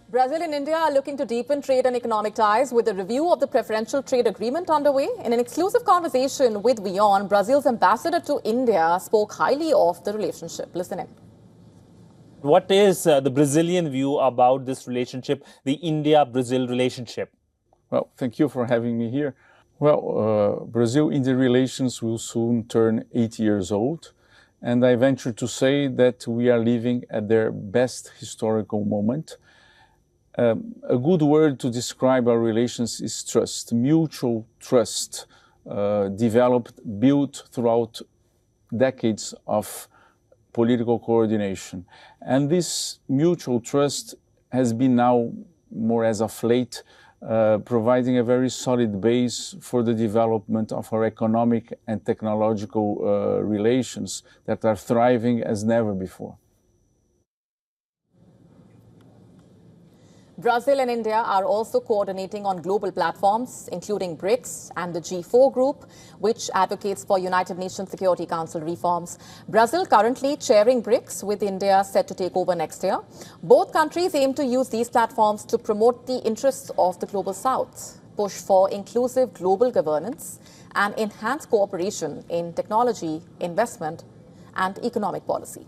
Brazil and India are looking to deepen trade and economic ties with a review of the Preferential Trade Agreement underway. In an exclusive conversation with WION, Brazil's ambassador to India spoke highly of the relationship. Listen in. What is the Brazilian view about this relationship, the India-Brazil relationship? Well, thank you for having me here. Well, Brazil-India relations will soon turn 8 years old, and I venture to say that we are living at their best historical moment. A good word to describe our relations is trust, mutual trust, built throughout decades of political coordination. And this mutual trust has been now, more as of late, providing a very solid base for the development of our economic and technological relations that are thriving as never before. Brazil and India are also coordinating on global platforms, including BRICS and the G4 group, which advocates for United Nations Security Council reforms. Brazil currently chairing BRICS, with India set to take over next year. Both countries aim to use these platforms to promote the interests of the Global South, push for inclusive global governance, and enhance cooperation in technology, investment, and economic policy.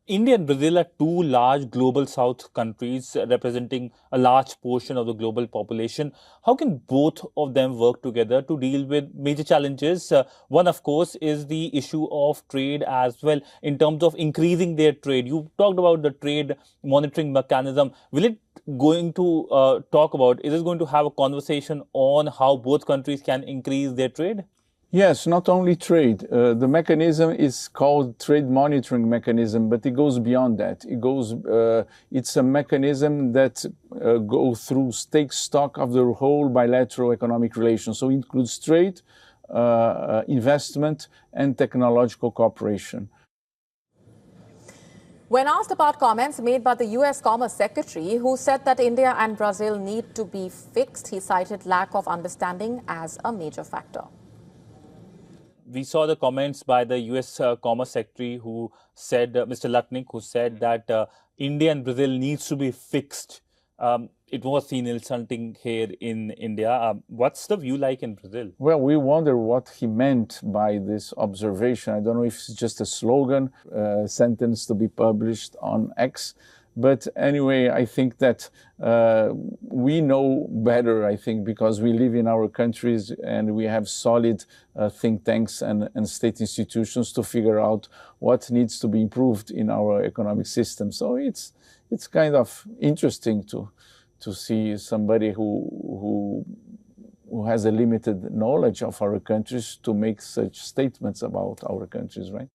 India and Brazil are two large global south countries representing a large portion of the global population. How can both of them work together to deal with major challenges? One, of course, is the issue of trade as well, in terms of increasing their trade. You talked about the trade monitoring mechanism. Will it going to is it going to have a conversation on how both countries can increase their trade? Yes, not only trade. The mechanism is called trade monitoring mechanism, but it goes beyond that. It's a mechanism that goes through, takes stock of the whole bilateral economic relations. So it includes trade, investment, and technological cooperation. When asked about comments made by the U.S. Commerce Secretary, who said that India and Brazil need to be fixed, he cited lack of understanding as a major factor. We saw the comments by the U.S. Commerce Secretary, who said, Mr. Lutnick, who said that India and Brazil needs to be fixed. It was seen insulting here in India. What's the view like in Brazil? Well, we wonder what he meant by this observation. I don't know if it's just a slogan, sentence to be published on X. But anyway, I think that we know better, I think, because we live in our countries and we have solid think tanks and state institutions to figure out what needs to be improved in our economic system. So it's kind of interesting to see somebody who has a limited knowledge of our countries to make such statements about our countries, right?